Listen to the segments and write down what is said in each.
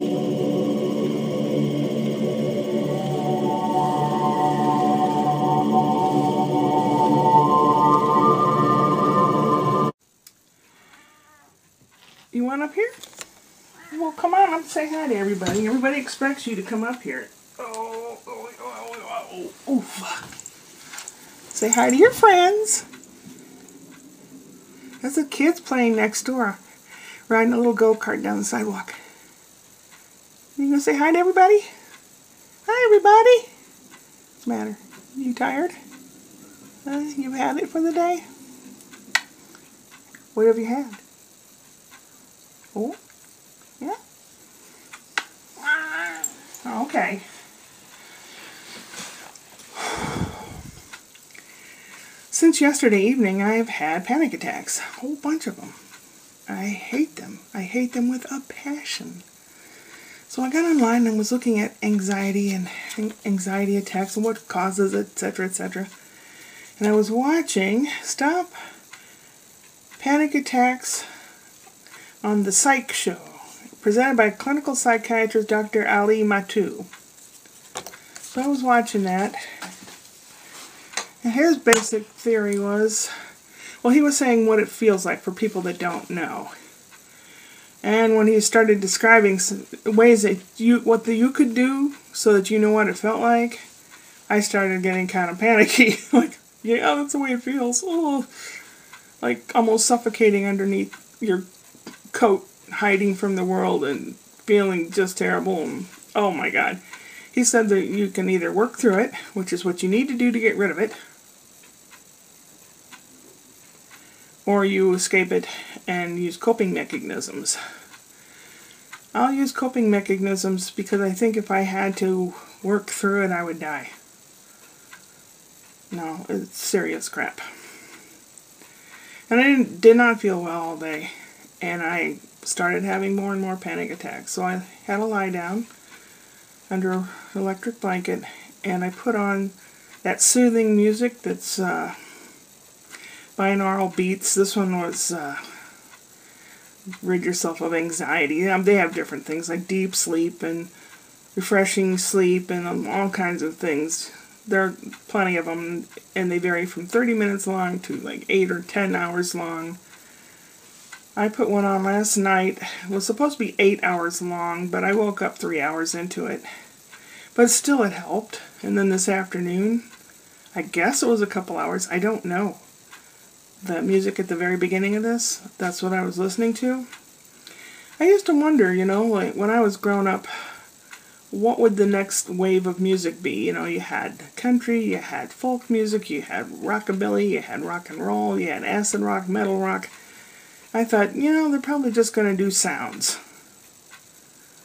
You want up here? Well, come on up and say hi to everybody. Everybody expects you to come up here. Say hi to your friends. There's the kids playing next door, riding a little go-kart down the sidewalk. You gonna say hi to everybody? Hi, everybody. What's the matter? You tired? You've had it for the day? What have you had? Oh, yeah? Okay. Since yesterday evening, I've had panic attacks. A whole bunch of them. I hate them. I hate them with a passion. So I got online and was looking at anxiety and anxiety attacks and what causes it, etc., etc. And I was watching Stop Panic Attacks on the Psych Show, presented by clinical psychiatrist Dr. Ali Matu. So I was watching that. And his basic theory was, well, he was saying what it feels like for people that don't know. And when he started describing ways that what you could do so that you know what it felt like, I started getting kind of panicky. Like, yeah, that's the way it feels. Oh, like almost suffocating underneath your coat, hiding from the world and feeling just terrible. And, oh my God. He said that you can either work through it, which is what you need to do to get rid of it, or you escape it and use coping mechanisms. I'll use coping mechanisms because I think if I had to work through it, I would die. No, it's serious crap. And I did not feel well all day, and I started having more and more panic attacks. So I had to lie down under an electric blanket, and I put on that soothing music that's binaural beats. This one was rid yourself of anxiety. They have different things like deep sleep and refreshing sleep and all kinds of things. There are plenty of them, and they vary from 30 minutes long to like 8 or 10 hours long. I put one on last night. It was supposed to be 8 hours long, but I woke up 3 hours into it. But still it helped. And then this afternoon, I guess it was a couple hours, I don't know. The music at the very beginning of this, that's what I was listening to. I used to wonder, you know, like when I was growing up, what would the next wave of music be? You know, you had country, you had folk music, you had rockabilly, you had rock and roll, you had acid rock, metal rock. I thought, you know, they're probably just going to do sounds.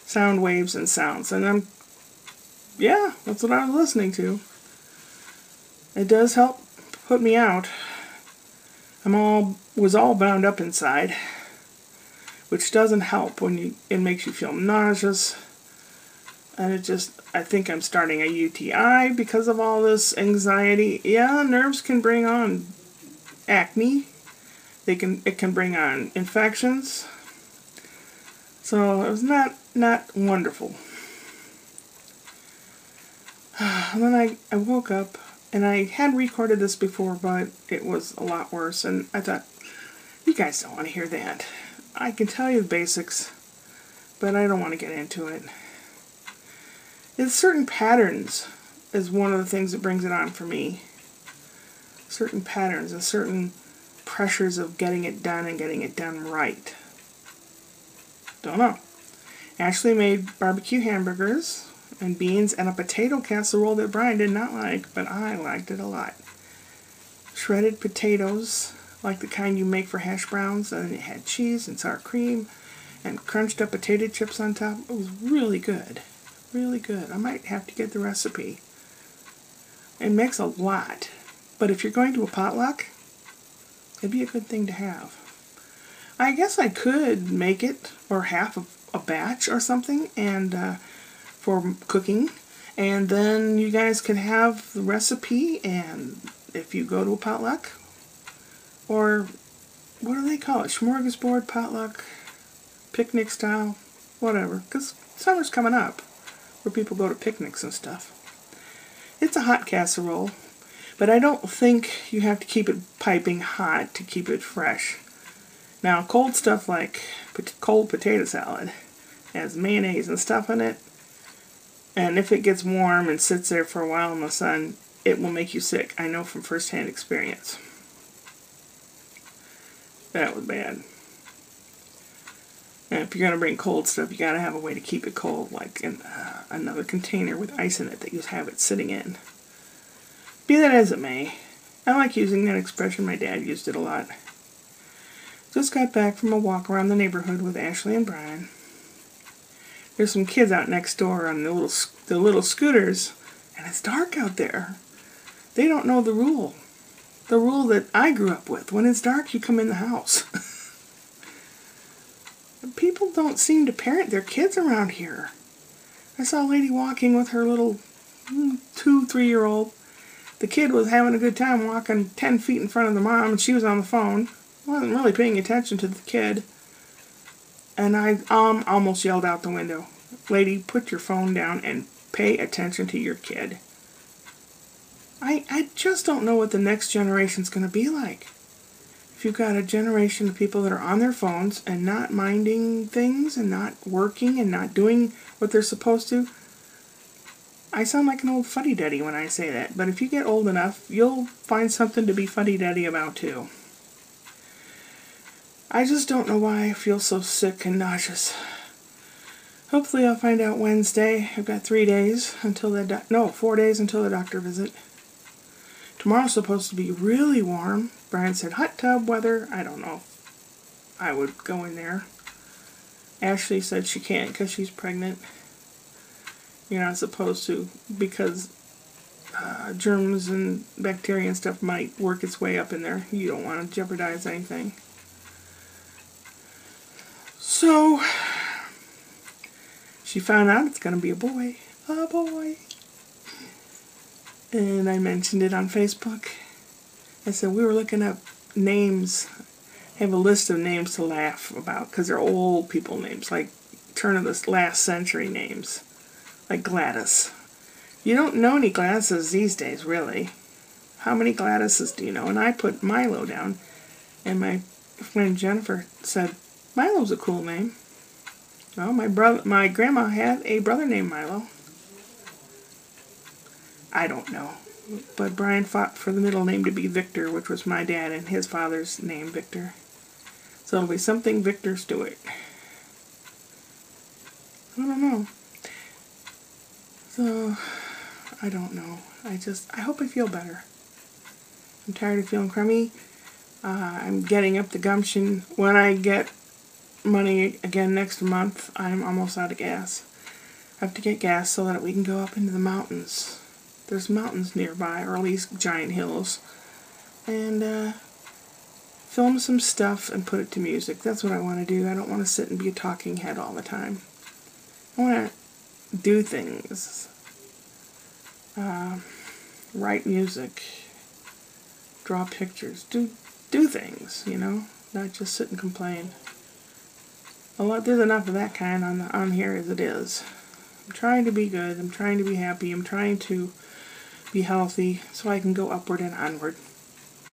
Sound waves and sounds. And yeah, that's what I was listening to. It does help put me out. Was all bound up inside, which doesn't help when it makes you feel nauseous. And I think I'm starting a UTI because of all this anxiety. Yeah, nerves can bring on acne. It can bring on infections. So it was not wonderful. And then I woke up, and I had recorded this before, but it was a lot worse. And I thought, you guys don't want to hear that. I can tell you the basics, but I don't want to get into it. It's certain patterns is one of the things that brings it on for me. Certain patterns and certain pressures of getting it done and getting it done right. Don't know. Ashley made barbecue hamburgers and beans and a potato casserole that Brian did not like, but I liked it a lot. Shredded potatoes, like the kind you make for hash browns, and it had cheese and sour cream and crunched up potato chips on top. It was really good. Really good. I might have to get the recipe. It makes a lot, but if you're going to a potluck, it'd be a good thing to have. I guess I could make it, or half of a batch or something, and for cooking, and then you guys could have the recipe, and if you go to a potluck, or what do they call it? Smorgasbord, potluck, picnic style, whatever, because summer's coming up, where people go to picnics and stuff. It's a hot casserole, but I don't think you have to keep it piping hot to keep it fresh. Now, cold stuff like cold potato salad has mayonnaise and stuff in it, and if it gets warm and sits there for a while in the sun, it will make you sick. I know from first-hand experience. That was bad. And if you're going to bring cold stuff, you got to have a way to keep it cold, like in another container with ice in it that you have it sitting in. Be that as it may, I like using that expression. My dad used it a lot. Just got back from a walk around the neighborhood with Ashley and Brian. There's some kids out next door on the little scooters, and it's dark out there. They don't know the rule. The rule that I grew up with. When it's dark, you come in the house. People don't seem to parent their kids around here. I saw a lady walking with her little 2-3-year-old. The kid was having a good time walking 10 feet in front of the mom, and she was on the phone. Wasn't really paying attention to the kid. And I almost yelled out the window, "Lady, put your phone down and pay attention to your kid." I just don't know what the next generation's going to be like. If you've got a generation of people that are on their phones and not minding things and not working and not doing what they're supposed to, I sound like an old fuddy-duddy when I say that, but if you get old enough, you'll find something to be fuddy-duddy about too. I just don't know why I feel so sick and nauseous. Hopefully I'll find out Wednesday. I've got 4 days until the doctor visit. Tomorrow's supposed to be really warm. Brian said hot tub weather. I don't know if I would go in there. Ashley said she can't because she's pregnant. You're not supposed to because germs and bacteria and stuff might work its way up in there. You don't want to jeopardize anything. So, she found out it's going to be a boy. A boy. And I mentioned it on Facebook. I said we were looking up names. I have a list of names to laugh about because they're old people names, like turn of the last century names, like Gladys. You don't know any Gladyses these days, really. How many Gladyses do you know? And I put Milo down, and my friend Jennifer said, Milo's a cool name. Well, my grandma had a brother named Milo. I don't know. But Brian fought for the middle name to be Victor, which was my dad and his father's name, Victor. So it'll be something Victor Stewart. I don't know. So, I don't know. I hope I feel better. I'm tired of feeling crummy. I'm getting up the gumption. When I get money again next month, I'm almost out of gas. I have to get gas so that we can go up into the mountains. There's mountains nearby, or at least giant hills. And film some stuff and put it to music. That's what I want to do. I don't want to sit and be a talking head all the time. I want to do things. Write music. Draw pictures. Do things, you know? Not just sit and complain. There's enough of that kind on here as it is. I'm trying to be good. I'm trying to be happy. I'm trying to be healthy so I can go upward and onward.